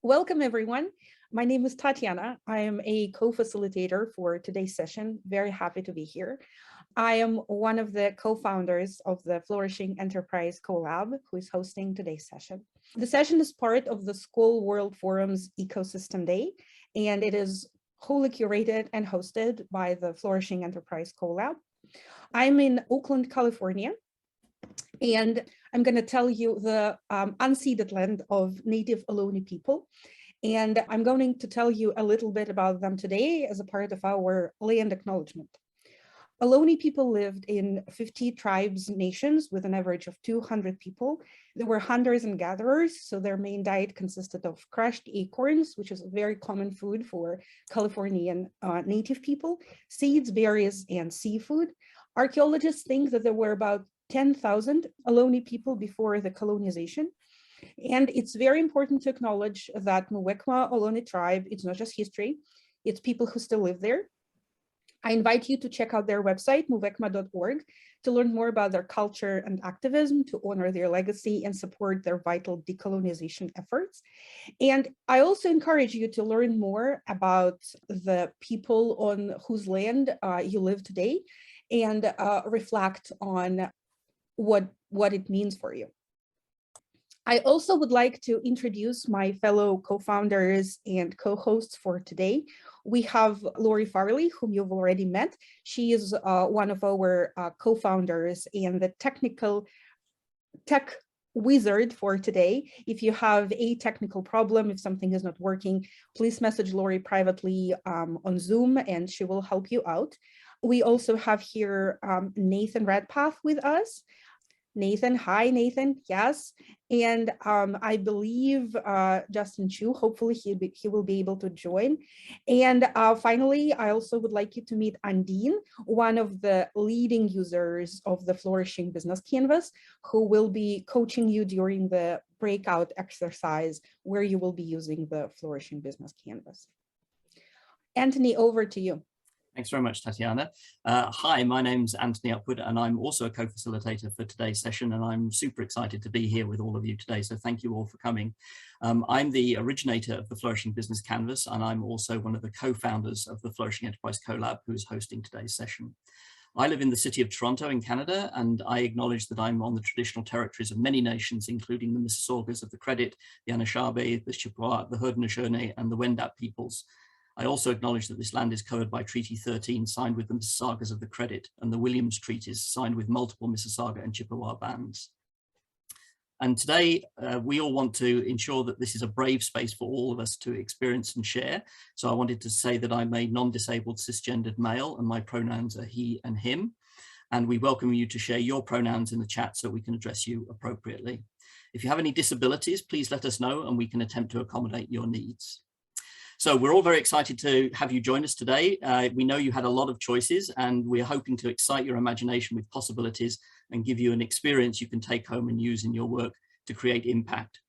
Welcome, everyone. My name is Tatiana. I am a co-facilitator for today's session. Very happy to be here. I am one of the co-founders of the Flourishing Enterprise Collab, who is hosting today's session. The session is part of the Skoll World Forum's Ecosystem Day, and it is wholly curated and hosted by the Flourishing Enterprise Collab. I'm in Oakland, California, and I'm going to tell you the unceded land of native Ohlone people. And I'm going to tell you a little bit about them today as a part of our land acknowledgement. Ohlone people lived in 50 tribes nations with an average of 200 people. They were hunters and gatherers, so their main diet consisted of crushed acorns, which is a very common food for Californian native people, seeds, berries, and seafood. Archaeologists think that there were about 10,000 Ohlone people before the colonization. And it's very important to acknowledge that Muwekma Ohlone tribe, it's not just history, it's people who still live there. I invite you to check out their website, muwekma.org, to learn more about their culture and activism, to honor their legacy and support their vital decolonization efforts. And I also encourage you to learn more about the people on whose land you live today and reflect on what it means for you. I also would like to introduce my fellow co-founders and co-hosts for today. We have Lori Farley, whom you've already met. She is one of our co-founders and the tech wizard for today. If you have a technical problem, if something is not working, please message Lori privately on Zoom and she will help you out. We also have here Nathan Redpath with us. Nathan, hi Nathan, yes. And I believe Justin Chu, hopefully he will be able to join. And finally, I also would like you to meet Andine, one of the leading users of the Flourishing Business Canvas, who will be coaching you during the breakout exercise where you will be using the Flourishing Business Canvas. Antony, over to you. Thanks very much, Tatiana. Hi, my name's Antony Upwood, and I'm also a co-facilitator for today's session, and I'm super excited to be here with all of you today, so thank you all for coming. I'm the originator of the Flourishing Business Canvas, and I'm also one of the co-founders of the Flourishing Enterprise Collab, who is hosting today's session. I live in the city of Toronto in Canada, and I acknowledge that I'm on the traditional territories of many nations, including the Mississaugas of the Credit, the Anishinaabe, the Chippewa, the Haudenosaunee, and the Wendat peoples. I also acknowledge that this land is covered by Treaty 13 signed with the Mississaugas of the Credit and the Williams Treaties signed with multiple Mississauga and Chippewa bands. And today we all want to ensure that this is a brave space for all of us to experience and share. So I wanted to say that I'm a non-disabled cisgendered male and my pronouns are he and him. And we welcome you to share your pronouns in the chat so we can address you appropriately. If you have any disabilities, please let us know and we can attempt to accommodate your needs. So we're all very excited to have you join us today. We know you had a lot of choices and we're hoping to excite your imagination with possibilities and give you an experience you can take home and use in your work to create impact.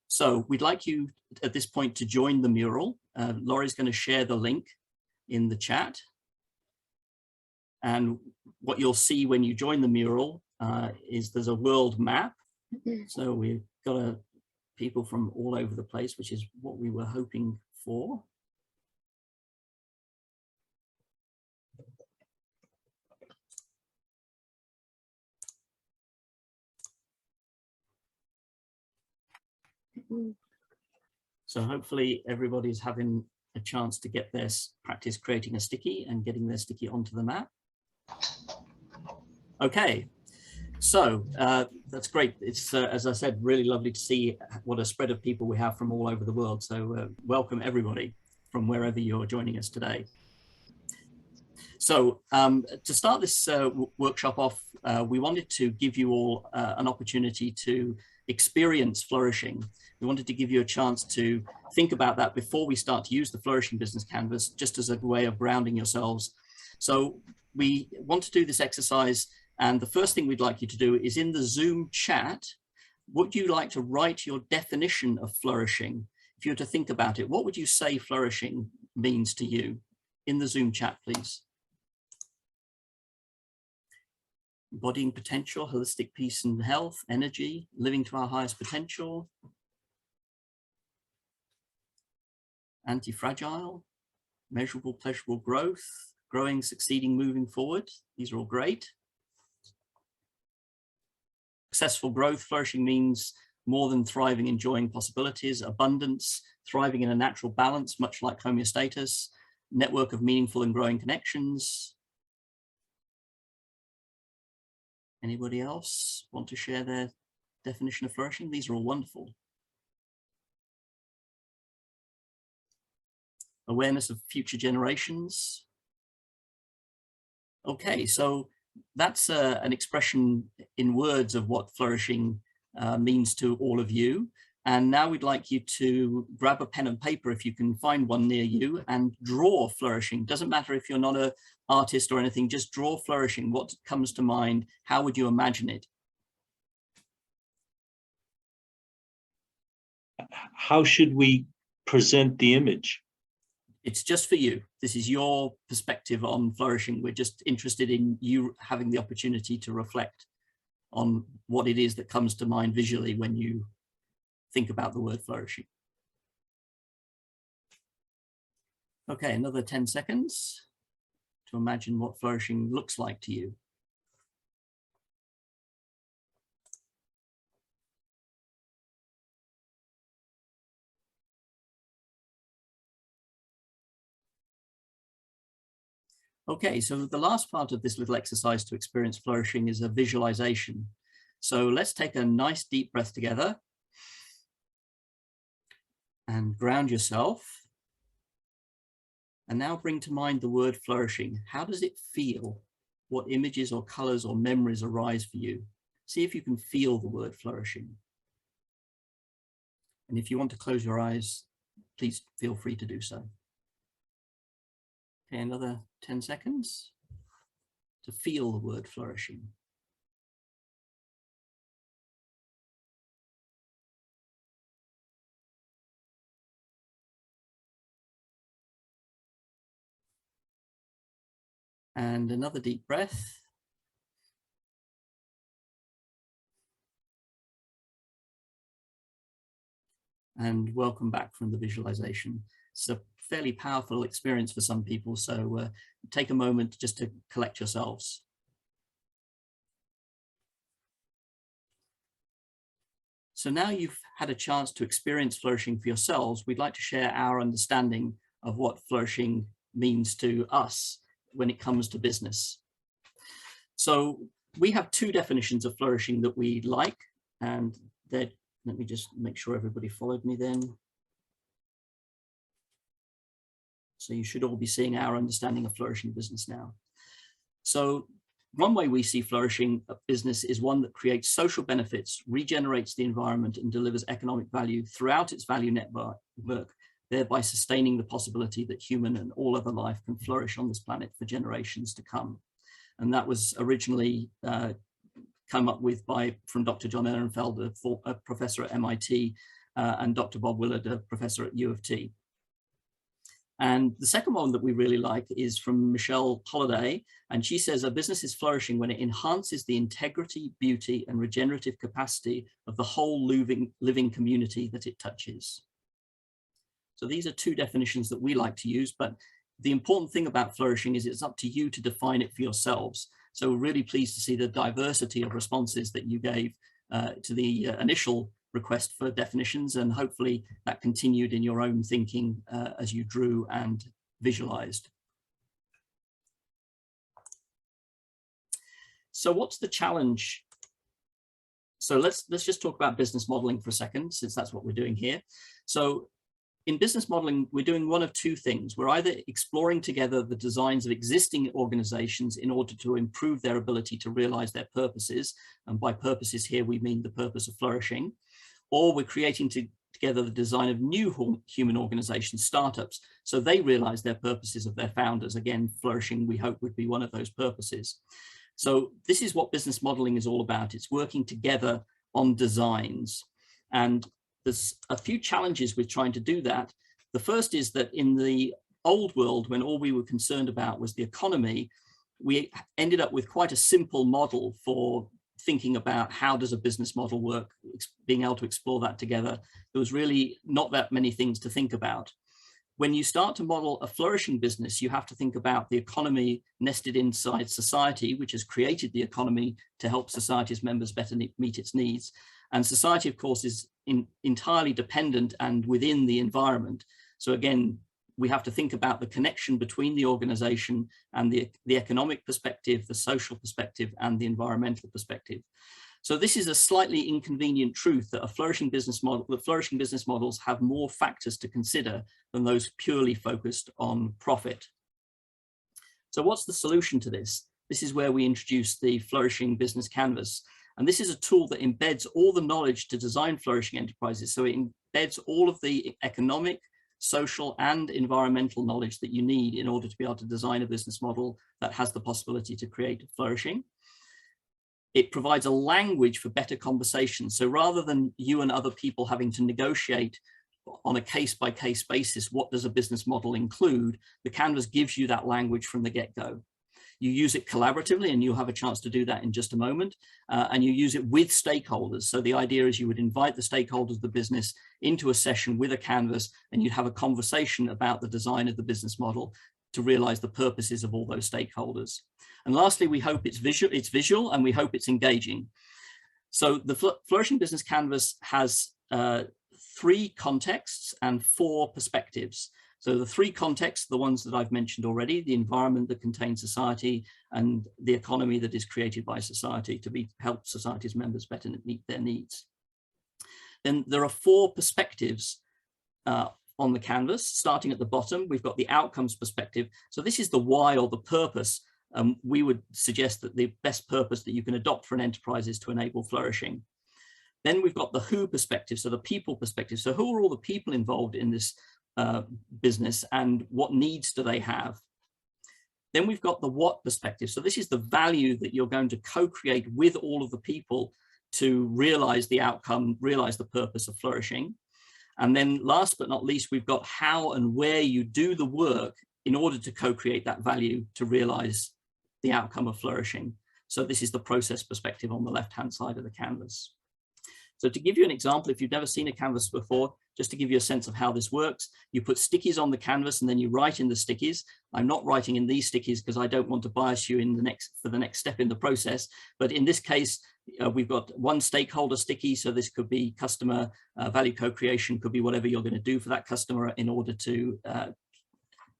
So we'd like you at this point to join the mural. Laurie's going to share the link in the chat. And what you'll see when you join the mural is there's a world map. So we've got people from all over the place, which is what we were hoping for. So hopefully everybody's having a chance to get their practice creating a sticky and getting their sticky onto the map. Okay, so that's great. It's, as I said, really lovely to see what a spread of people we have from all over the world. So welcome everybody from wherever you're joining us today. So to start this workshop off, we wanted to give you all an opportunity to experience flourishing. We wanted to give you a chance to think about that before we start to use the Flourishing Business Canvas, just as a way of grounding yourselves. So we want to do this exercise, and the first thing we'd like you to do is in the Zoom chat, would you like to write your definition of flourishing? If you were to think about it, what would you say flourishing means to you? In the Zoom chat, please. Embodying potential, holistic peace and health, energy, living to our highest potential. anti-fragile, measurable, pleasurable growth, growing, succeeding, moving forward. These are all great. Successful growth, flourishing means more than thriving, enjoying possibilities, abundance, thriving in a natural balance, much like homeostasis, network of meaningful and growing connections. Anybody else want to share their definition of flourishing? These are all wonderful. Awareness of future generations. Okay, so that's an expression in words of what flourishing means to all of you. And now we'd like you to grab a pen and paper if you can find one near you and draw flourishing. Doesn't matter if you're not an artist or anything, just draw flourishing. What comes to mind? How would you imagine it? How should we present the image? It's just for you. This is your perspective on flourishing. We're just interested in you having the opportunity to reflect on what it is that comes to mind visually when you think about the word flourishing. Okay, another 10 seconds to imagine what flourishing looks like to you. Okay, so the last part of this little exercise to experience flourishing is a visualization. So let's take a nice deep breath together and ground yourself. And now bring to mind the word flourishing. How does it feel? What images or colors or memories arise for you? See if you can feel the word flourishing. And if you want to close your eyes, please feel free to do so. Okay, another 10 seconds to feel the word flourishing. And another deep breath. And welcome back from the visualization. It's a fairly powerful experience for some people, so take a moment just to collect yourselves. So now you've had a chance to experience flourishing for yourselves, we'd like to share our understanding of what flourishing means to us when it comes to business. So we have two definitions of flourishing that we like, and let me just make sure everybody followed me then. So you should all be seeing our understanding of flourishing business now. So one way we see flourishing business is one that creates social benefits, regenerates the environment, and delivers economic value throughout its value network, thereby sustaining the possibility that human and all other life can flourish on this planet for generations to come. And that was originally come up with from Dr. John Ehrenfeld, a professor at MIT, and Dr. Bob Willard, a professor at U of T. And the second one that we really like is from Michelle Holliday, and she says a business is flourishing when it enhances the integrity, beauty, and regenerative capacity of the whole living community that it touches. So these are two definitions that we like to use, but the important thing about flourishing is it's up to you to define it for yourselves. So we're really pleased to see the diversity of responses that you gave to the initial request for definitions, and hopefully that continued in your own thinking as you drew and visualized. So what's the challenge? So let's just talk about business modeling for a second, since that's what we're doing here. So in business modeling, we're doing one of two things. We're either exploring together the designs of existing organizations in order to improve their ability to realize their purposes, and by purposes here we mean the purpose of flourishing, or we're creating together the design of new human organizations, startups, so they realize their purposes of their founders. Again, flourishing, we hope, would be one of those purposes. So this is what business modeling is all about. It's working together on designs. And there's a few challenges with trying to do that. The first is that in the old world, when all we were concerned about was the economy, we ended up with quite a simple model for thinking about how does a business model work, being able to explore that together. There was really not that many things to think about. When you start to model a flourishing business, you have to think about the economy nested inside society, which has created the economy to help society's members better meet its needs. And society, of course, is entirely dependent and within the environment. So again, we have to think about the connection between the organization and the economic perspective, the social perspective, and the environmental perspective. So this is a slightly inconvenient truth that flourishing business models have more factors to consider than those purely focused on profit. So what's the solution to this? This is where we introduce the Flourishing Business Canvas. And this is a tool that embeds all the knowledge to design flourishing enterprises. So it embeds all of the economic, social, and environmental knowledge that you need in order to be able to design a business model that has the possibility to create flourishing. It provides a language for better conversation. So rather than you and other people having to negotiate on a case-by-case basis, what does a business model include, the Canvas gives you that language from the get-go. You use it collaboratively, and you'll have a chance to do that in just a moment, and you use it with stakeholders. So the idea is you would invite the stakeholders of the business into a session with a Canvas, and you'd have a conversation about the design of the business model to realize the purposes of all those stakeholders. And lastly, we hope it's visual, and we hope it's engaging. So the Flourishing Business Canvas has 3 contexts and 4 perspectives. So the 3 contexts, the ones that I've mentioned already, the environment that contains society and the economy that is created by society to help society's members better meet their needs. Then there are 4 perspectives on the canvas. Starting at the bottom, we've got the outcomes perspective. So this is the why or the purpose. We would suggest that the best purpose that you can adopt for an enterprise is to enable flourishing. Then we've got the who perspective, so the people perspective. So who are all the people involved in this business, and what needs do they have? Then we've got the what perspective. So this is the value that you're going to co-create with all of the people to realize the outcome, realize the purpose of flourishing. And then last but not least, we've got how and where you do the work in order to co-create that value to realize the outcome of flourishing. So this is the process perspective on the left-hand side of the canvas. So to give you an example, if you've never seen a canvas before, just to give you a sense of how this works, you put stickies on the canvas and then you write in the stickies. I'm not writing in these stickies because I don't want to bias you in for the next step in the process. But in this case, we've got one stakeholder sticky. So this could be customer value co-creation, could be whatever you're going to do for that customer in order to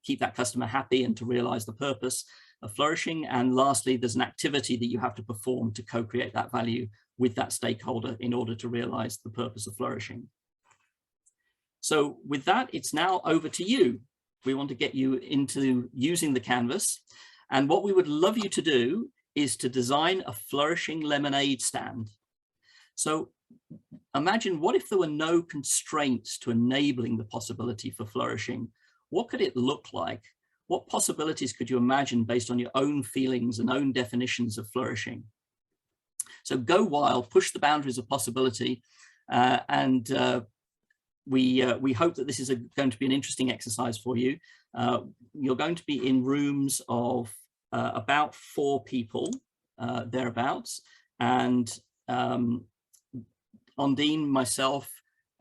keep that customer happy and to realize the purpose of flourishing. And lastly, there's an activity that you have to perform to co-create that value with that stakeholder in order to realize the purpose of flourishing. So with that, it's now over to you. We want to get you into using the canvas. And what we would love you to do is to design a flourishing lemonade stand. So imagine, what if there were no constraints to enabling the possibility for flourishing? What could it look like? What possibilities could you imagine based on your own feelings and own definitions of flourishing? So go wild, push the boundaries of possibility, and we hope that this is going to be an interesting exercise for you. You're going to be in rooms of about 4 people, thereabouts, and Ondine, myself,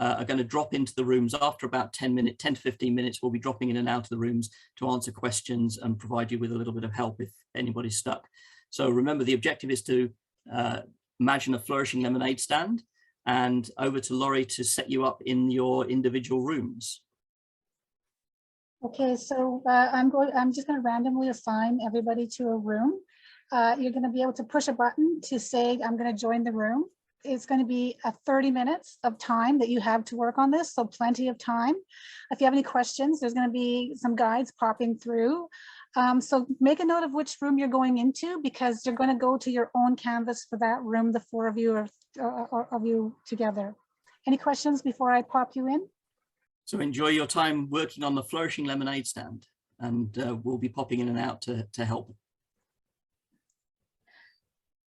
are going to drop into the rooms after about 10 to 15 minutes. We'll be dropping in and out of the rooms to answer questions and provide you with a little bit of help if anybody's stuck. So remember, the objective is to imagine a flourishing lemonade stand, and over to Laurie to set you up in your individual rooms. Okay, so I'm just going to randomly assign everybody to a room. You're going to be able to push a button to say, I'm going to join the room. It's going to be 30 minutes of time that you have to work on this, so plenty of time. If you have any questions, there's going to be some guides popping through. So make a note of which room you're going into, because you're going to go to your own canvas for that room, the 4 of you of you together. Any questions before I pop you in? So enjoy your time working on the flourishing lemonade stand, and we'll be popping in and out to help.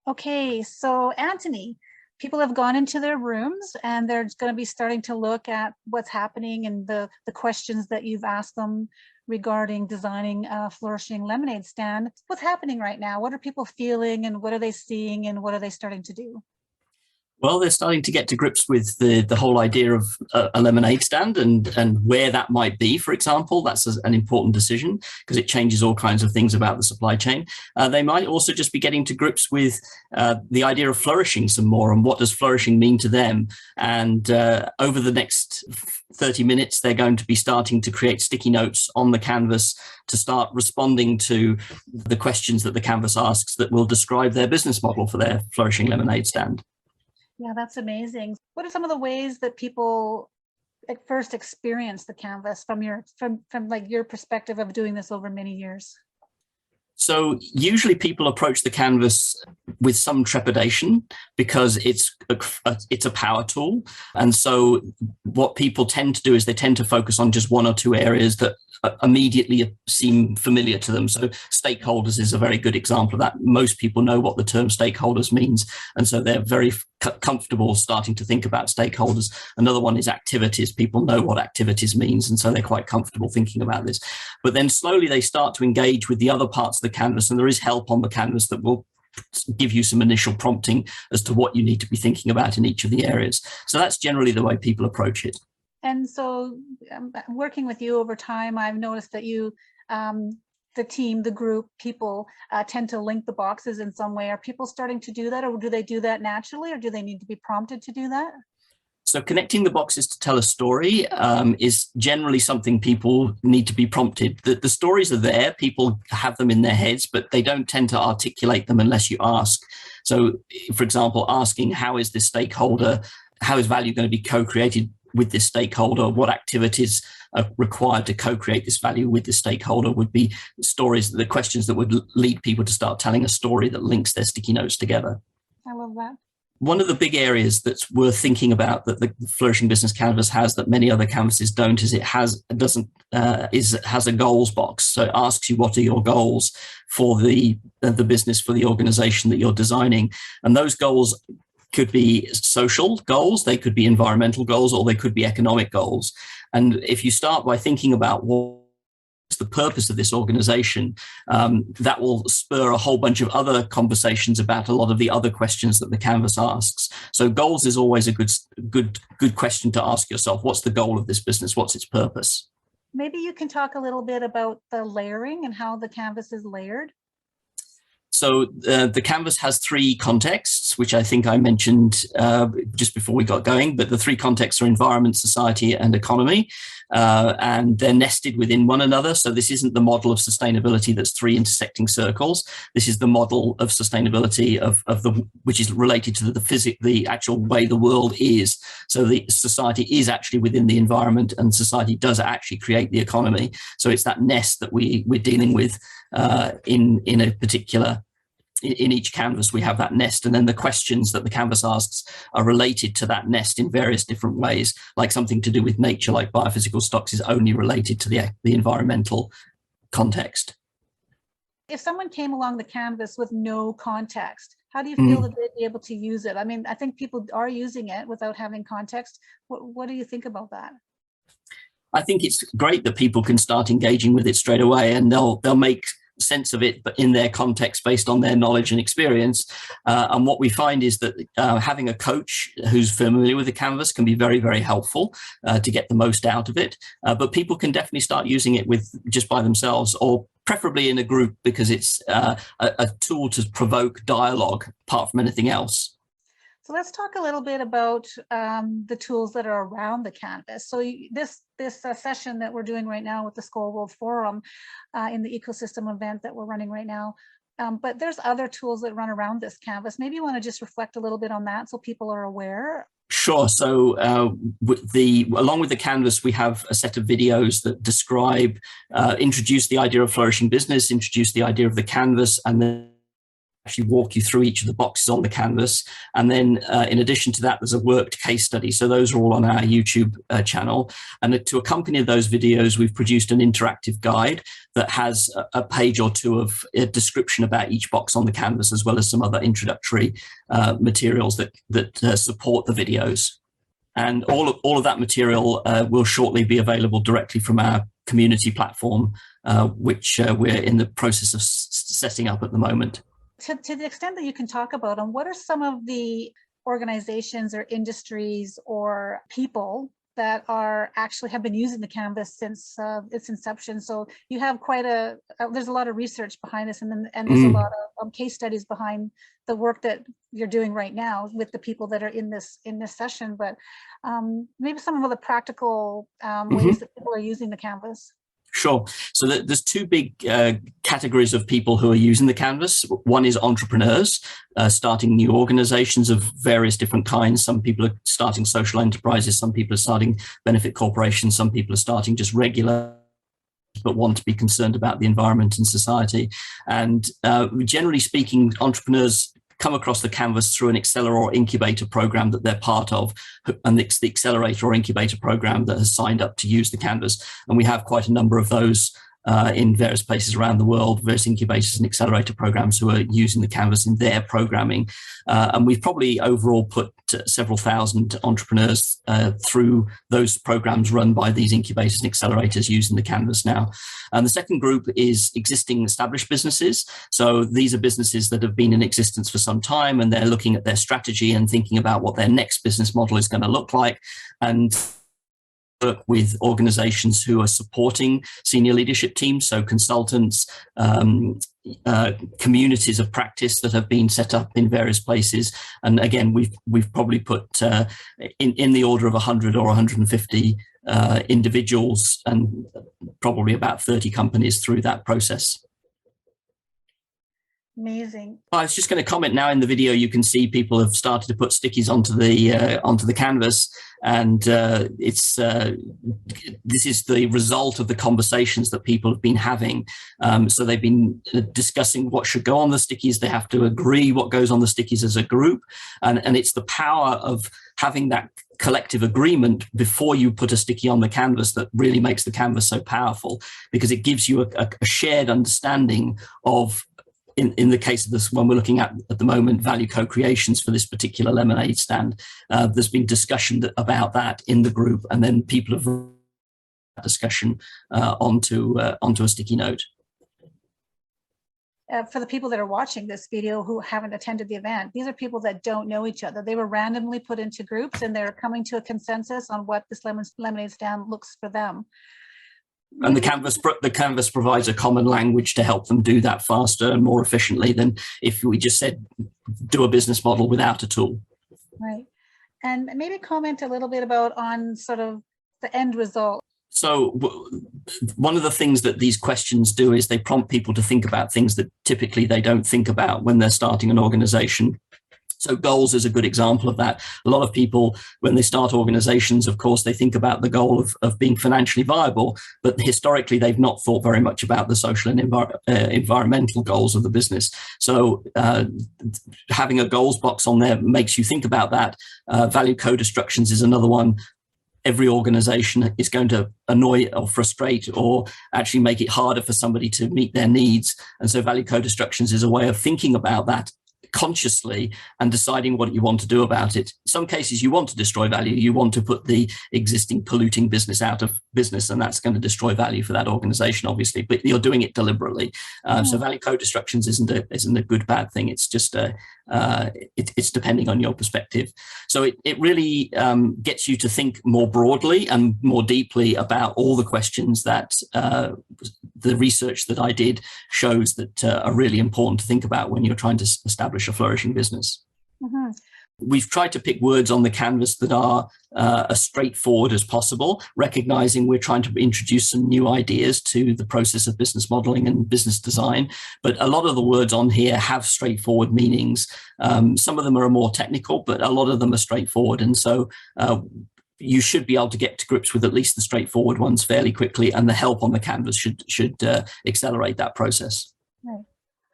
Okay, so Antony, people have gone into their rooms and they're going to be starting to look at what's happening and the questions that you've asked them regarding designing a flourishing lemonade stand. What's happening right now? What are people feeling, and what are they seeing, and what are they starting to do? Well, they're starting to get to grips with the whole idea of a lemonade stand and where that might be, for example. That's an important decision because it changes all kinds of things about the supply chain. They might also just be getting to grips with the idea of flourishing some more and what does flourishing mean to them. And over the next 30 minutes, they're going to be starting to create sticky notes on the canvas to start responding to the questions that the canvas asks that will describe their business model for their flourishing lemonade stand. Yeah, that's amazing. What are some of the ways that people at first experience the canvas from like your perspective of doing this over many years? So usually people approach the canvas with some trepidation because it's a power tool. And so what people tend to do is they tend to focus on just one or two areas that immediately seem familiar to them. So stakeholders is a very good example of that. Most people know what the term stakeholders means, and so they're very comfortable starting to think about stakeholders. Another one is activities. People know what activities means, and so they're quite comfortable thinking about this. But then slowly they start to engage with the other parts of the canvas, and there is help on the canvas that will give you some initial prompting as to what you need to be thinking about in each of the areas. So that's generally the way people approach it. And so working with you over time, I've noticed that you, the team, the group, people tend to link the boxes in some way. Are people starting to do that, or do they do that naturally, or do they need to be prompted to do that? So connecting the boxes to tell a story is generally something people need to be prompted. The stories are there, people have them in their heads, but they don't tend to articulate them unless you ask. So, for example, asking how is value going to be co-created with this stakeholder, what activities are required to co-create this value with the stakeholder would be stories, the questions that would lead people to start telling a story that links their sticky notes together. I love that. One of the big areas that's worth thinking about that the Flourishing Business Canvas has that many other canvases don't is it has a goals box. So it asks you what are your goals for the business, for the organization that you're designing, and those goals could be social goals, they could be environmental goals, or they could be economic goals. And if you start by thinking about what's the purpose of this organization, that will spur a whole bunch of other conversations about a lot of the other questions that the canvas asks. So goals is always a good question to ask yourself. What's the goal of this business? What's its purpose? Maybe you can talk a little bit about the layering and how the canvas is layered. So the canvas has three contexts, which I think I mentioned just before we got going, but the three contexts are environment, society, and economy, and they're nested within one another. So this isn't the model of sustainability that's three intersecting circles. This is the model of sustainability which is related to the actual way the world is. So the society is actually within the environment, and society does actually create the economy. So it's that nest that we're dealing with in a particular. In each canvas, we have that nest, and then the questions that the canvas asks are related to that nest in various different ways, like something to do with nature, like biophysical stocks is only related to the environmental context. If someone came along the canvas with no context, how do you feel that they'd be able to use it? I mean, I think people are using it without having context. What do you think about that? I think it's great that people can start engaging with it straight away, and they'll make sense of it, but in their context based on their knowledge and experience. And what we find is that having a coach who's familiar with the canvas can be very, very helpful to get the most out of it. But people can definitely start using it just by themselves, or preferably in a group, because it's a tool to provoke dialogue apart from anything else. So let's talk a little bit about the tools that are around the canvas. So this session that we're doing right now with the Skoll World Forum in the ecosystem event that we're running right now, but there's other tools that run around this canvas. Maybe you want to just reflect a little bit on that so people are aware. Sure. So along with the canvas, we have a set of videos that describe, introduce the idea of flourishing business, introduce the idea of the canvas, and then actually walk you through each of the boxes on the canvas. And then in addition to that, there's a worked case study. So those are all on our YouTube channel. And to accompany those videos, we've produced an interactive guide that has a page or two of a description about each box on the canvas, as well as some other introductory materials that support the videos. And all of that material will shortly be available directly from our community platform, which we're in the process of setting up at the moment. To the extent that you can talk about them, what are some of the organizations or industries or people that are actually have been using the Canvas since its inception. So you have quite there's a lot of research behind this, and there's a lot of case studies behind the work that you're doing right now with the people that are in this session. But maybe some of the practical ways that people are using the Canvas. Sure. So there's two big categories of people who are using the Canvas. One is entrepreneurs, starting new organizations of various different kinds. Some people are starting social enterprises, some people are starting benefit corporations, some people are starting just regular, but want to be concerned about the environment and society. And generally speaking, entrepreneurs come across the Canvas through an accelerator or incubator program that they're part of, and it's the accelerator or incubator program that has signed up to use the Canvas. And we have quite a number of those in various places around the world, various incubators and accelerator programs who are using the Canvas in their programming. And we've probably overall put several thousand entrepreneurs through those programs run by these incubators and accelerators using the Canvas now. And the second group is existing established businesses. So these are businesses that have been in existence for some time, and they're looking at their strategy and thinking about what their next business model is going to look like, and work with organizations who are supporting senior leadership teams, so consultants, communities of practice that have been set up in various places. And again, we've probably put in the order of 100 or 150 individuals and probably about 30 companies through that process. Amazing. I was just going to comment now. In the video, you can see people have started to put stickies onto the Canvas, and this is the result of the conversations that people have been having. So they've been discussing what should go on the stickies. They have to agree what goes on the stickies as a group, and it's the power of having that collective agreement before you put a sticky on the Canvas that really makes the Canvas so powerful, because it gives you a shared understanding of, in the case of this one we're looking at the moment, value co-creations for this particular lemonade stand. There's been discussion about that in the group, and then people have discussion onto a sticky note. For the people that are watching this video who haven't attended the event, these are people that don't know each other. They were randomly put into groups, and they're coming to a consensus on what this lemonade stand looks for them. And the Canvas provides a common language to help them do that faster and more efficiently than if we just said, do a business model without a tool. Right. And maybe comment a little bit about on sort of the end result. So one of the things that these questions do is they prompt people to think about things that typically they don't think about when they're starting an organization. So goals is a good example of that. A lot of people, when they start organizations, of course, they think about the goal of being financially viable, but historically, they've not thought very much about the social and environmental goals of the business. So having a goals box on there makes you think about that. Value co-destructions is another one. Every organization is going to annoy or frustrate or actually make it harder for somebody to meet their needs. And so value co-destructions is a way of thinking about that consciously and deciding what you want to do about it. In some cases, you want to destroy value. You want to put the existing polluting business out of business, and that's going to destroy value for that organization, obviously, but you're doing it deliberately. So value co-destructions isn't a good, bad thing. It's just it's depending on your perspective. So it really gets you to think more broadly and more deeply about all the questions that the research that I did shows that are really important to think about when you're trying to establish a flourishing business. Mm-hmm. We've tried to pick words on the Canvas that are as straightforward as possible, recognizing we're trying to introduce some new ideas to the process of business modeling and business design. But a lot of the words on here have straightforward meanings. Some of them are more technical, but a lot of them are straightforward. And so you should be able to get to grips with at least the straightforward ones fairly quickly, and the help on the Canvas should accelerate that process. Right.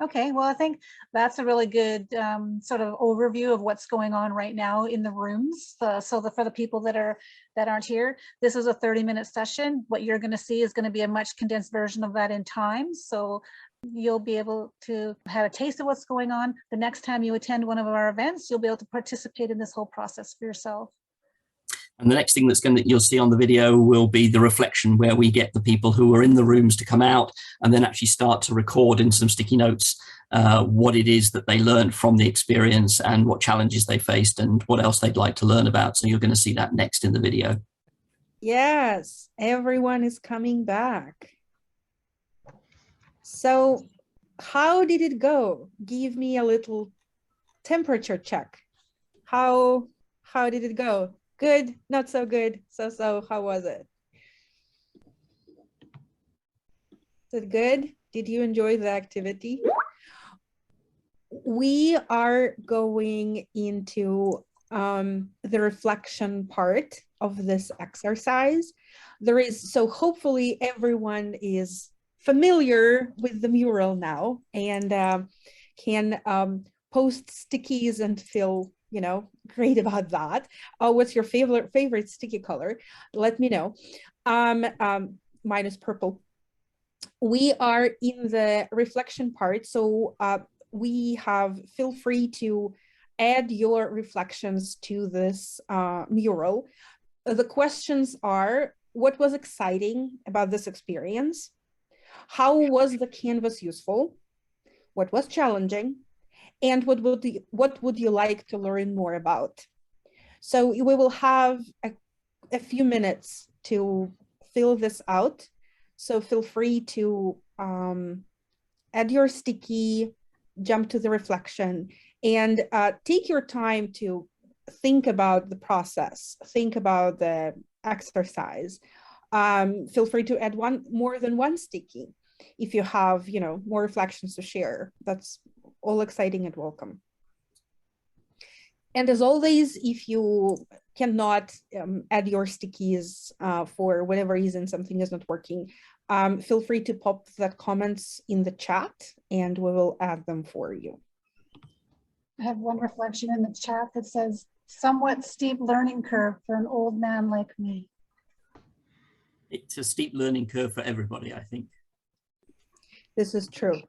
Okay, well, I think that's a really good sort of overview of what's going on right now in the rooms. For the people that aren't here, this is a 30-minute session. What you're going to see is going to be a much condensed version of that in time. So you'll be able to have a taste of what's going on. The next time you attend one of our events, you'll be able to participate in this whole process for yourself. And the next thing you'll see on the video will be the reflection, where we get the people who are in the rooms to come out and then actually start to record in some sticky notes what it is that they learned from the experience and what challenges they faced and what else they'd like to learn about. So you're going to see that next in the video. Yes, everyone is coming back. So how did it go? Give me a little temperature check. How did it go? Good, not so good, so, how was it? Is it good? Did you enjoy the activity? We are going into the reflection part of this exercise. So hopefully everyone is familiar with the mural now and can post stickies and feel, you know, great about that. What's your favorite sticky color? Let me know. Mine is purple. We are in the reflection part, so feel free to add your reflections to this mural. The questions are: what was exciting about this experience? How was the canvas useful? What was challenging? And what would you like to learn more about? So we will have a few minutes to fill this out. So feel free to add your sticky, jump to the reflection, and take your time to think about the process, think about the exercise. Feel free to add more than one sticky if you have, you know, more reflections to share. That's all exciting and welcome. And as always, if you cannot add your stickies for whatever reason, something is not working, feel free to pop the comments in the chat and we will add them for you. I have one reflection in the chat that says, somewhat steep learning curve for an old man like me. It's a steep learning curve for everybody, I think. This is true.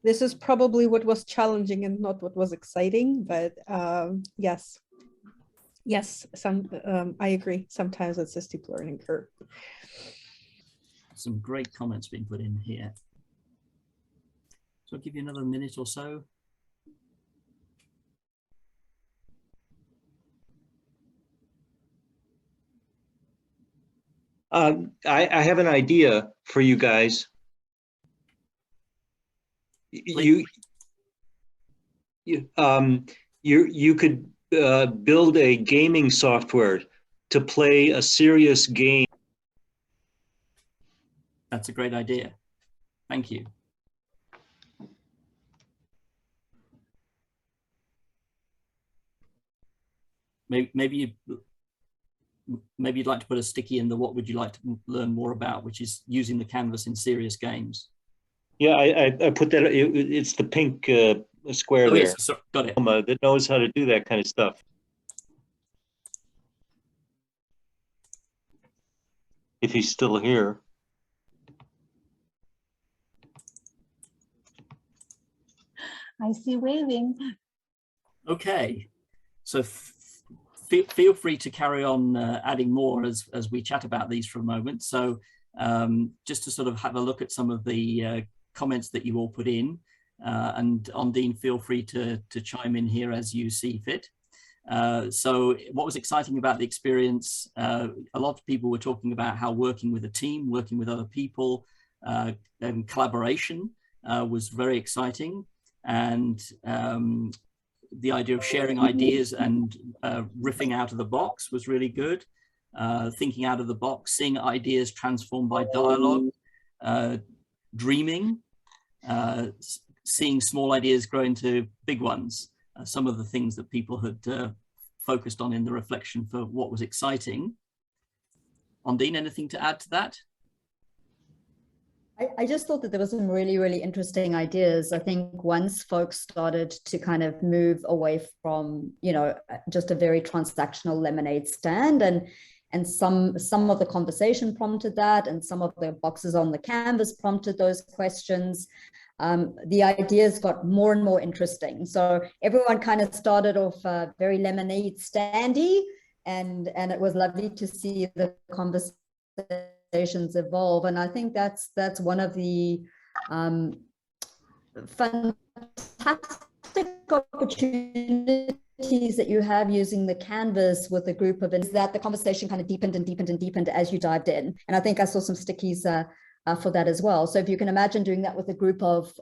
This is probably what was challenging and not what was exciting, but yes, I agree. Sometimes it's a steep learning curve. Some great comments being put in here. So I'll give you another minute or so. I have an idea for you guys. You could build a gaming software to play a serious game. That's a great idea. Thank you. Maybe you'd like to put a sticky in the what would you like to learn more about, which is using the canvas in serious games. Yeah, I put that, it's the pink square there. Yes, got it. That knows how to do that kind of stuff. If he's still here. I see waving. Okay, so feel free to carry on adding more as we chat about these for a moment. So just to sort of have a look at some of the comments that you all put in, and Ondine, feel free to chime in here as you see fit. So what was exciting about the experience, a lot of people were talking about how working with a team, working with other people, and collaboration was very exciting. And the idea of sharing ideas and riffing out of the box was really good. Thinking out of the box, seeing ideas transformed by dialogue, dreaming, seeing small ideas grow into big ones. Some of the things that people had focused on in the reflection for what was exciting. Ondine, anything to add to that? I just thought that there were some really, really interesting ideas. I think once folks started to kind of move away from, you know, just a very transactional lemonade stand, and some of the conversation prompted that, and some of the boxes on the canvas prompted those questions. The ideas got more and more interesting. So everyone kind of started off very lemonade standy, and it was lovely to see the conversations evolve. And I think that's one of the fantastic opportunities that you have using the Canvas with a group of, is that the conversation kind of deepened and deepened and deepened as you dived in. And I think I saw some stickies for that as well. So if you can imagine doing that with a group of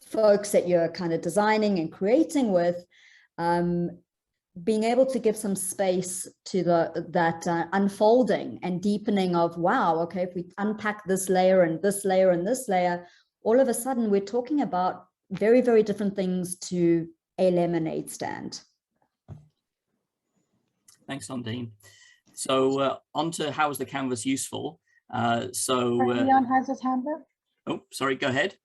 folks that you're kind of designing and creating with, being able to give some space to that unfolding and deepening of, wow, okay, if we unpack this layer and this layer and this layer, all of a sudden we're talking about very, very different things to a lemonade stand. Thanks, Ondine. So on to how is the Canvas useful? Leon has his hand up. Oh, sorry, go ahead.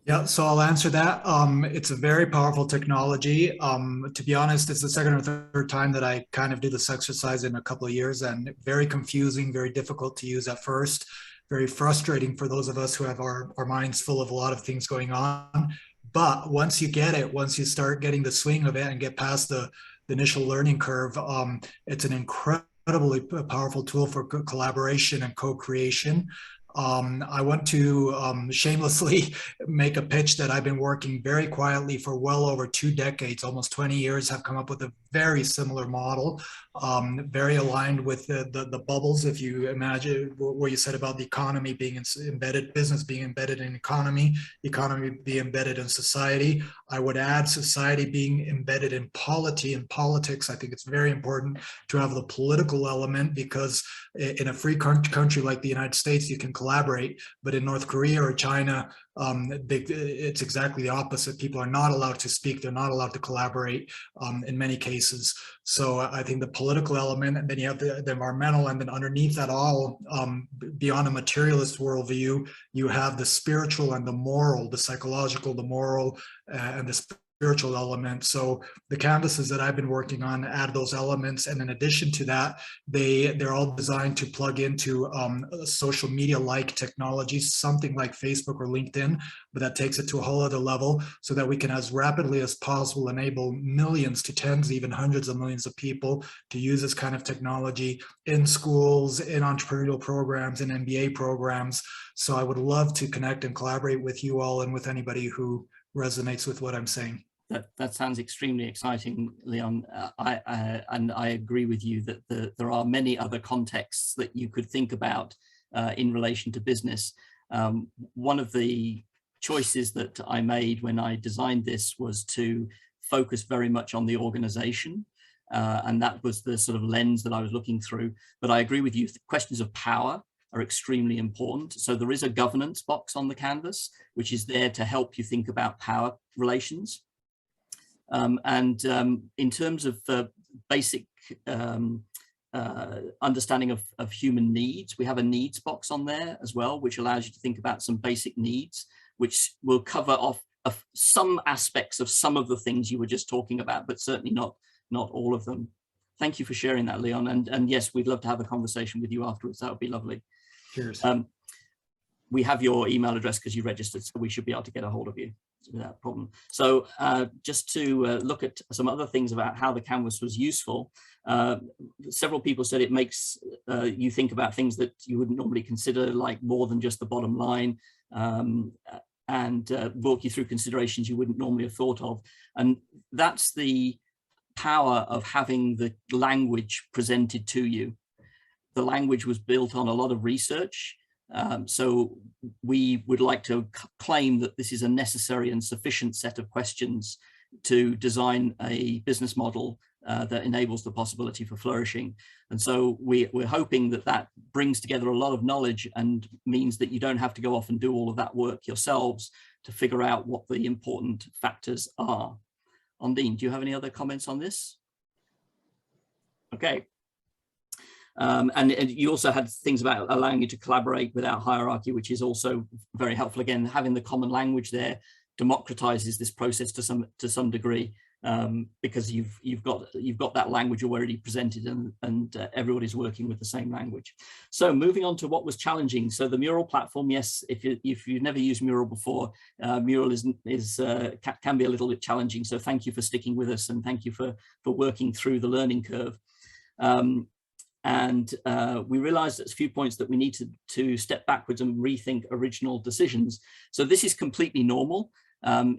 Yeah, so I'll answer that. It's a very powerful technology. To be honest, it's the second or third time that I kind of do this exercise in a couple of years, and very confusing, very difficult to use at first, very frustrating for those of us who have our minds full of a lot of things going on. But once you get it, once you start getting the swing of it and get past the initial learning curve, it's an incredibly powerful tool for collaboration and co-creation. I want to shamelessly make a pitch that I've been working very quietly for well over 2 decades, almost 20 years, have come up with a very similar model, very aligned with the bubbles. If you imagine what you said about the economy being embedded, business being embedded in economy being embedded in society, I would add society being embedded in polity and politics. I think it's very important to have the political element, because in a free country like the United States, you can collaborate, but in North Korea or China, it's exactly the opposite. People are not allowed to speak. They're not allowed to collaborate in many cases. So I think the political element, and then you have the environmental, and then underneath that all, beyond a materialist worldview, you have the spiritual and the moral, the psychological, the moral, and the spiritual element. So the canvases that I've been working on add those elements, and in addition to that, they're all designed to plug into social media like technologies, something like Facebook or LinkedIn, but that takes it to a whole other level, so that we can as rapidly as possible enable millions to tens, even hundreds of millions of people to use this kind of technology in schools, in entrepreneurial programs, in MBA programs. So I would love to connect and collaborate with you all and with anybody who resonates with what I'm saying. That sounds extremely exciting, Leon. And I agree with you that there are many other contexts that you could think about in relation to business. One of the choices that I made when I designed this was to focus very much on the organization. And that was the sort of lens that I was looking through. But I agree with you, questions of power are extremely important. So there is a governance box on the canvas, which is there to help you think about power relations. In terms of basic understanding of human needs, we have a needs box on there as well, which allows you to think about some basic needs, which will cover off some aspects of some of the things you were just talking about, but certainly not all of them. Thank you for sharing that, Leon. And yes, we'd love to have a conversation with you afterwards. That would be lovely. Cheers. We have your email address because you registered, so we should be able to get a hold of you without problem. So just to look at some other things about how the canvas was useful, several people said it makes you think about things that you wouldn't normally consider, like more than just the bottom line, and walk you through considerations you wouldn't normally have thought of. And that's the power of having the language presented to you. The language was built on a lot of research. So we would like to claim that this is a necessary and sufficient set of questions to design a business model that enables the possibility for flourishing. And so we're hoping that that brings together a lot of knowledge and means that you don't have to go off and do all of that work yourselves to figure out what the important factors are. Ondine, do you have any other comments on this? Okay. And you also had things about allowing you to collaborate without hierarchy, which is also very helpful. Again, having the common language there democratizes this process to some degree. because you've got that language already presented, and everybody's working with the same language. So moving on to what was challenging. So the Mural platform, yes, if you've never used Mural before, Mural can be a little bit challenging. So thank you for sticking with us, and thank you for working through the learning curve. We realized at a few points that we need to step backwards and rethink original decisions. So this is completely normal.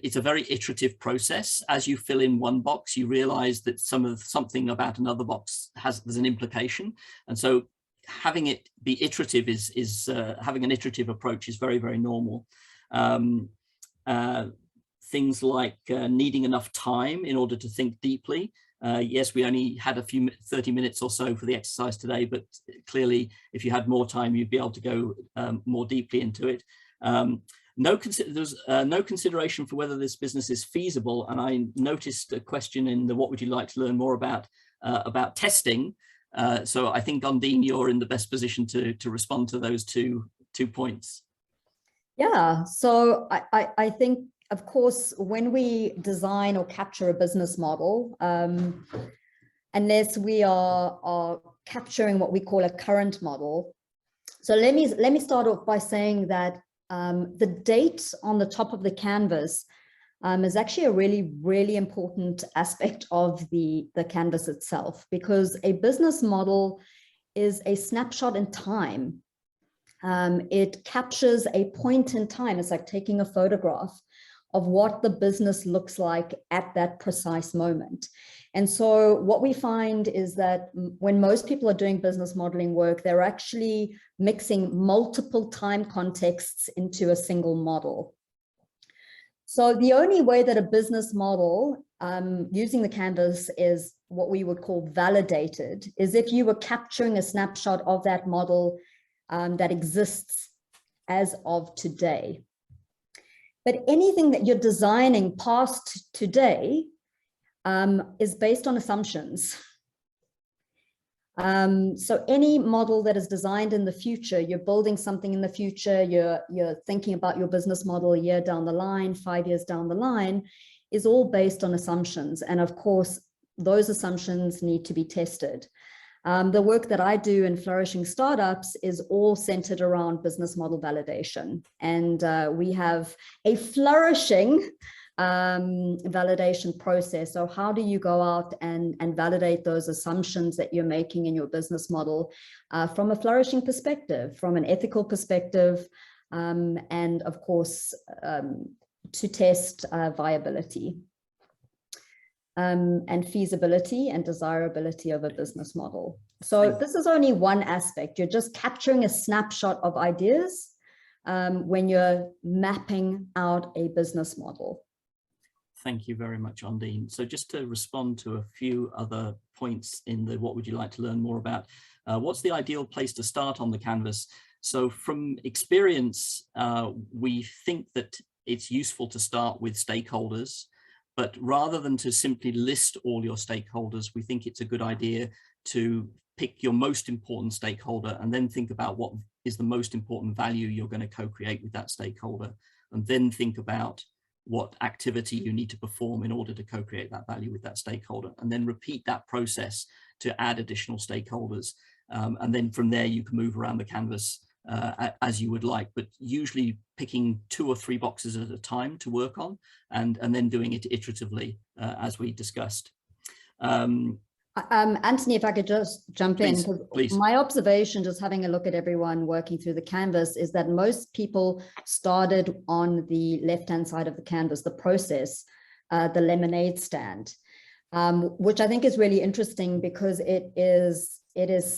It's a very iterative process. As you fill in one box, you realize that something about another box there's an implication. And so having it be iterative having an iterative approach is very, very normal. Things like needing enough time in order to think deeply. Yes, we only had 30 minutes or so for the exercise today, but clearly if you had more time, you'd be able to go more deeply into it. There's no consideration for whether this business is feasible. And I noticed a question in the what would you like to learn more about testing. So I think, Ondine, you're in the best position to respond to those two points. Yeah, so I think, of course, when we design or capture a business model, unless we are capturing what we call a current model. So let me start off by saying that the date on the top of the canvas is actually a really, really important aspect of the canvas itself, because a business model is a snapshot in time. It captures a point in time. It's like taking a photograph of what the business looks like at that precise moment. And so what we find is that when most people are doing business modeling work, they're actually mixing multiple time contexts into a single model. So the only way that a business model using the canvas is what we would call validated is if you were capturing a snapshot of that model that exists as of today. But anything that you're designing past today is based on assumptions. So any model that is designed in the future, you're building something in the future, you're thinking about your business model a year down the line, 5 years down the line, is all based on assumptions. And of course, those assumptions need to be tested. The work that I do in Flourishing Startups is all centered around business model validation. And we have a flourishing validation process. So how do you go out and validate those assumptions that you're making in your business model from a flourishing perspective, from an ethical perspective, and of course, to test viability. And feasibility and desirability of a business model. So this is only one aspect. You're just capturing a snapshot of ideas when you're mapping out a business model. Thank you very much, Ondine. So just to respond to a few other points in the what would you like to learn more about, what's the ideal place to start on the canvas? So from experience, we think that it's useful to start with stakeholders. But rather than to simply list all your stakeholders, we think it's a good idea to pick your most important stakeholder and then think about what is the most important value you're going to co-create with that stakeholder, and then think about what activity you need to perform in order to co-create that value with that stakeholder, and then repeat that process to add additional stakeholders. And then from there, you can move around the canvas as you would like, but usually picking 2 or 3 boxes at a time to work on, and then doing it iteratively as we discussed. Antony, if I could just jump in, please. My observation, just having a look at everyone working through the canvas, is that most people started on the left-hand side of the canvas, the process, the lemonade stand, which I think is really interesting because it is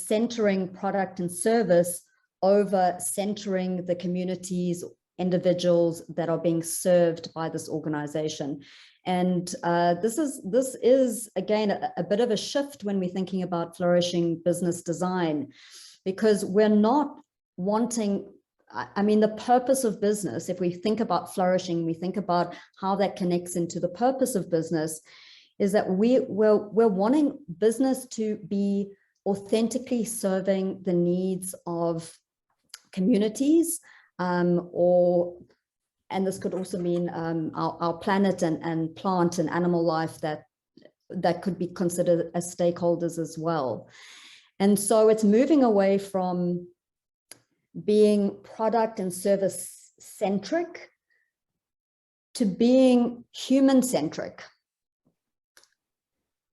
centering product and service over centering the communities, individuals that are being served by this organization. And this is again a bit of a shift when we're thinking about flourishing business design, because we're not wanting, I mean, the purpose of business, if we think about flourishing, we think about how that connects into the purpose of business, is that we're wanting business to be authentically serving the needs of communities, and this could also mean our planet and plant and animal life that that could be considered as stakeholders as well. And so it's moving away from being product and service centric to being human centric.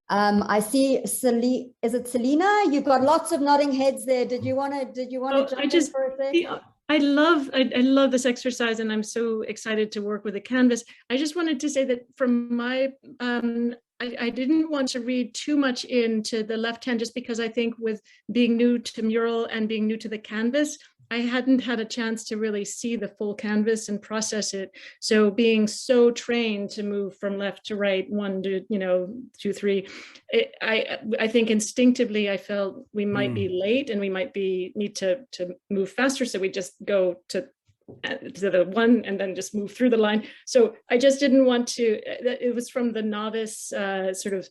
I see is it Selena? You've got lots of nodding heads there. Did you want to jump in for a sec? I love this exercise, and I'm so excited to work with the canvas. I just wanted to say that from my I didn't want to read too much into the left hand, just because I think with being new to mural and being new to the canvas, I hadn't had a chance to really see the full canvas and process it. So being so trained to move from left to right, 1 to 2, 3, I think instinctively I felt we might be late and we might need to move faster. So we just go to the one and then just move through the line. So I just didn't want to, it was from the novice sort of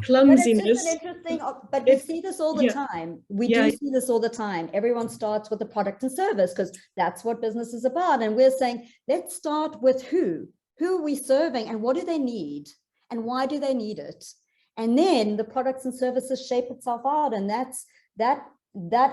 clumsiness. But it's just an interesting, but we see this all the time. We do see this all the time. Everyone starts with the product and service because that's what business is about. And we're saying, let's start with who are we serving and what do they need and why do they need it? And then the products and services shape itself out. And that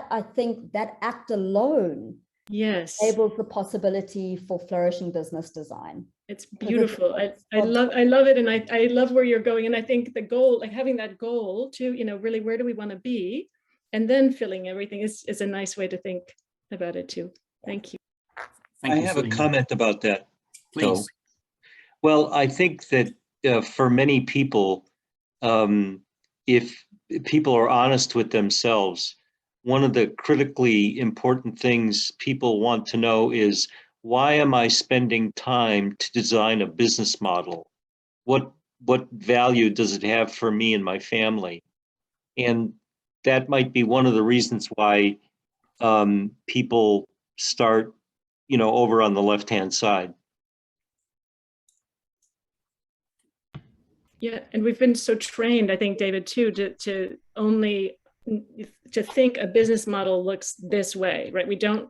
I think that act alone enables the possibility for flourishing business design. It's beautiful. I love it. And I love where you're going. And I think the goal, like having that goal to, really, where do we want to be? And then filling everything is a nice way to think about it too. Thank you. I have a comment about that. Please. Though. Well, I think that for many people, if people are honest with themselves, one of the critically important things people want to know is, why am I spending time to design a business model? What value does it have for me and my family? And that might be one of the reasons why people start, over on the left-hand side. Yeah, and we've been so trained, I think, David, too, to think a business model looks this way, right? We don't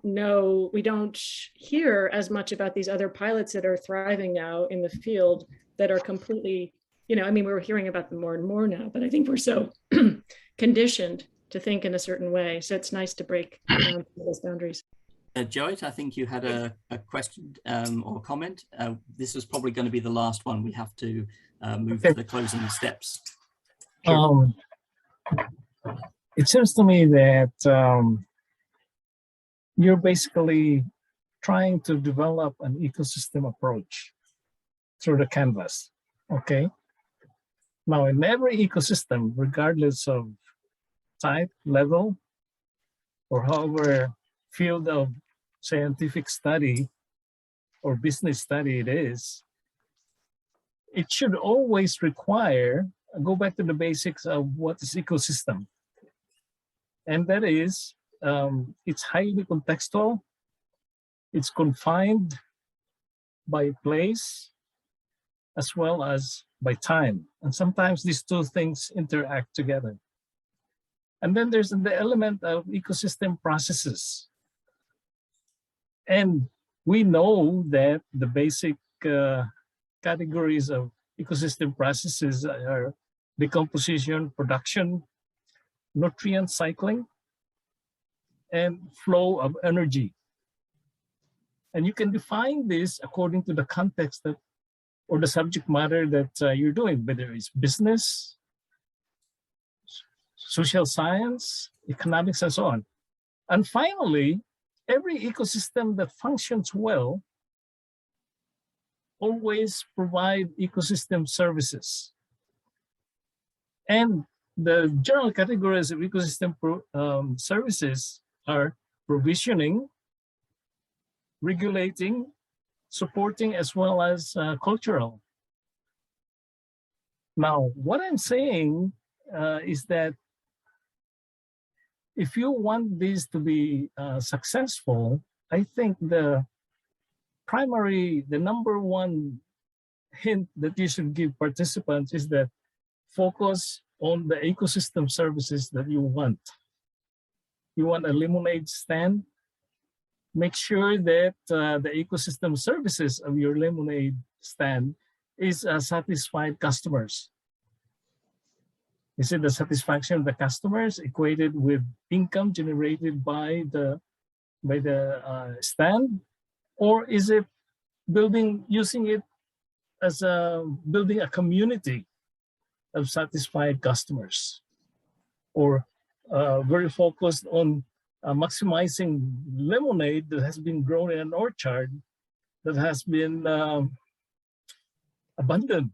hear as much about these other pilots that are thriving now in the field that are completely, we're hearing about them more and more now, but I think we're so conditioned to think in a certain way. So it's nice to break down those boundaries. Joet, I think you had a question or comment. This is probably going to be the last one. We have to move to the closing steps. Sure. It seems to me that you're basically trying to develop an ecosystem approach through the canvas, okay? Now, in every ecosystem, regardless of type, level, or however field of scientific study or business study it is, it should always require, go back to the basics of what is ecosystem. And that is, it's highly contextual, it's confined by place, as well as by time. And sometimes these two things interact together. And then there's the element of ecosystem processes. And we know that the basic categories of ecosystem processes are decomposition, production, nutrient cycling, and flow of energy. And you can define this according to the context that, or the subject matter that you're doing, whether it's business, social science, economics, and so on. And finally, every ecosystem that functions well always provide ecosystem services. And the general categories of ecosystem services are provisioning, regulating, supporting, as well as cultural. Now, what I'm saying is that if you want this to be successful, I think the number one hint that you should give participants is that focus on the ecosystem services that you want. You want a lemonade stand? Make sure that the ecosystem services of your lemonade stand is satisfied customers. Is it the satisfaction of the customers equated with income generated by the stand, or is it using it as building a community of satisfied customers, or very focused on maximizing lemonade that has been grown in an orchard that has been abandoned,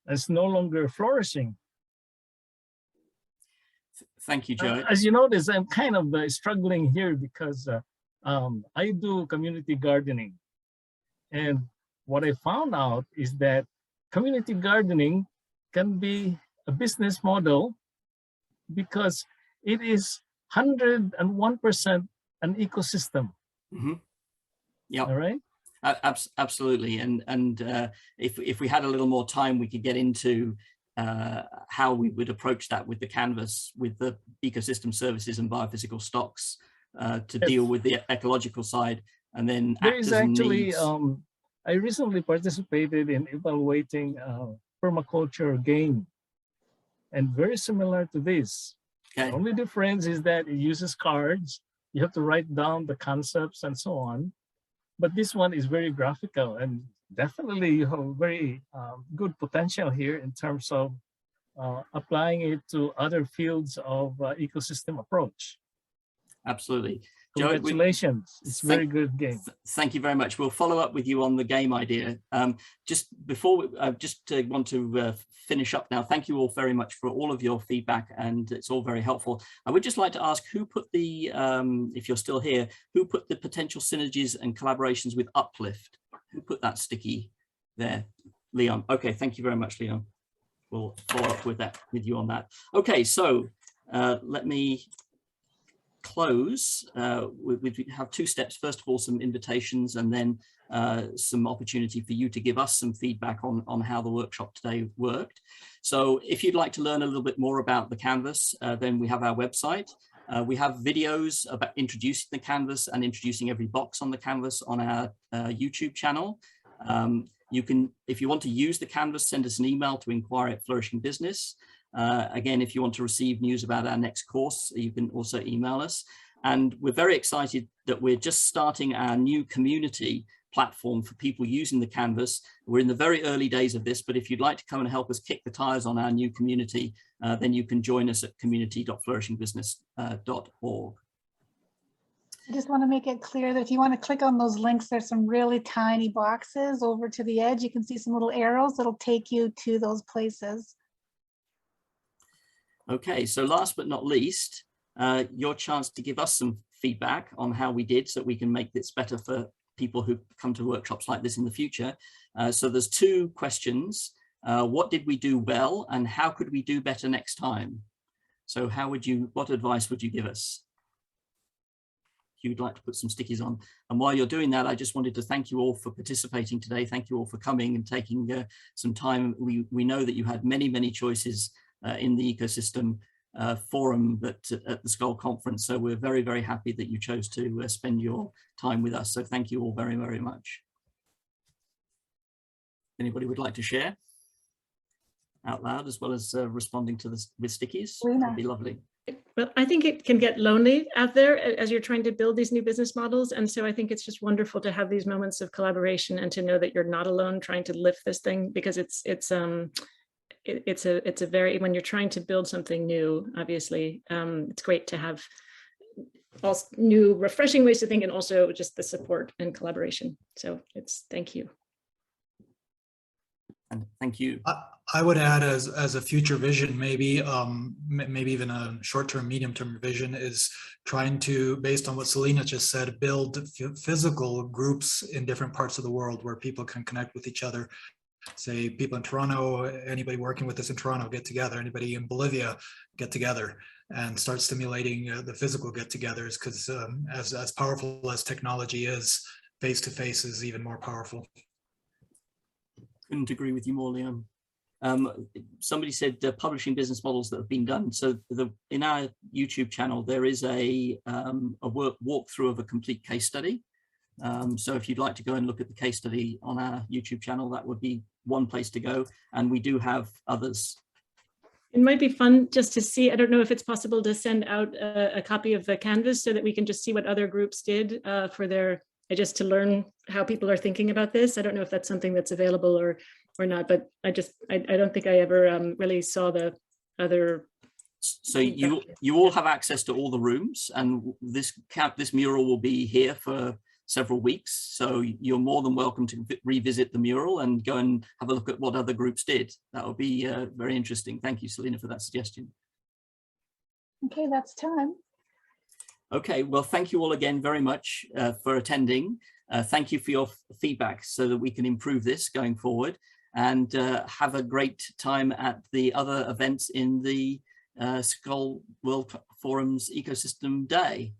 it's no longer flourishing. Thank you, Joe. As you notice, I'm kind of struggling here because I do community gardening. And what I found out is that community gardening can be a business model because it is 101% an ecosystem. Mm-hmm. Yeah. All right. Absolutely. And if we had a little more time, we could get into how we would approach that with the canvas, with the ecosystem services and biophysical stocks to deal with the ecological side, and then there is actually needs. I recently participated in evaluating permaculture game, and very similar to this. Okay. The only difference is that it uses cards. You have to write down the concepts and so on. But this one is very graphical, and definitely you have very good potential here in terms of applying it to other fields of ecosystem approach. Absolutely. Congratulations. It's a very good game. Thank you very much. We'll follow up with you on the game idea. Just before, I just want to finish up now. Thank you all very much for all of your feedback, and it's all very helpful. I would just like to ask who put the, if you're still here, who put the potential synergies and collaborations with Uplift? Who put that sticky there? Leon. Okay, thank you very much, Leon. We'll follow up with you on that. Okay, so let me close. We have two steps. First of all, some invitations, and then some opportunity for you to give us some feedback on how the workshop today worked. So if you'd like to learn a little bit more about the Canvas, then we have our website. We have videos about introducing the Canvas and introducing every box on the Canvas on our YouTube channel. You can, if you want to use the Canvas, send us an email to inquire@Flourishing Business. Again, if you want to receive news about our next course, you can also email us. And we're very excited that we're just starting our new community platform for people using the Canvas. We're in the very early days of this, but if you'd like to come and help us kick the tires on our new community, then you can join us at community.flourishingbusiness.org. I just want to make it clear that if you want to click on those links, there's some really tiny boxes over to the edge. You can see some little arrows that'll take you to those places. Okay, so last but not least, your chance to give us some feedback on how we did so we can make this better for people who come to workshops like this in the future. So there's two questions. What did we do well, and how could we do better next time? So what advice would you give us? If you'd like to put some stickies on. And while you're doing that, I just wanted to thank you all for participating today. Thank you all for coming and taking some time. We know that you had many, many choices in the ecosystem forum at the Skoll conference. So we're very, very happy that you chose to spend your time with us. So thank you all very, very much. Anybody would like to share out loud as well as responding to this with stickies? That'd be lovely. Well, I think it can get lonely out there as you're trying to build these new business models. And so I think it's just wonderful to have these moments of collaboration and to know that you're not alone trying to lift this thing, because it's a very, when you're trying to build something new, obviously, it's great to have all new refreshing ways to think, and also just the support and collaboration. So thank you. And thank you. I would add as a future vision, maybe even a short-term, medium-term vision, is trying to, based on what Selena just said, build physical groups in different parts of the world where people can connect with each other. Say people in Toronto, anybody working with us in Toronto, get together, anybody in Bolivia, get together, and start stimulating the physical get-togethers, because as powerful as technology is, face-to-face is even more powerful. Couldn't agree with you more, Leon. Somebody said publishing business models that have been done. So in our YouTube channel, there is a walkthrough of a complete case study. So if you'd like to go and look at the case study on our YouTube channel, that would be one place to go. And we do have others. It might be fun just to see. I don't know if it's possible to send out a copy of the Canvas so that we can just see what other groups did for their, just to learn how people are thinking about this. I don't know if that's something that's available or not, but I don't think I ever really saw the other. So you all have access to all the rooms, and this mural will be here for several weeks. So you're more than welcome to revisit the mural and go and have a look at what other groups did. That would be very interesting. Thank you, Selena, for that suggestion. Okay, that's time. Okay, well, thank you all again very much for attending. Thank you for your feedback so that we can improve this going forward, and have a great time at the other events in the Skoll World Forum's Ecosystem Day.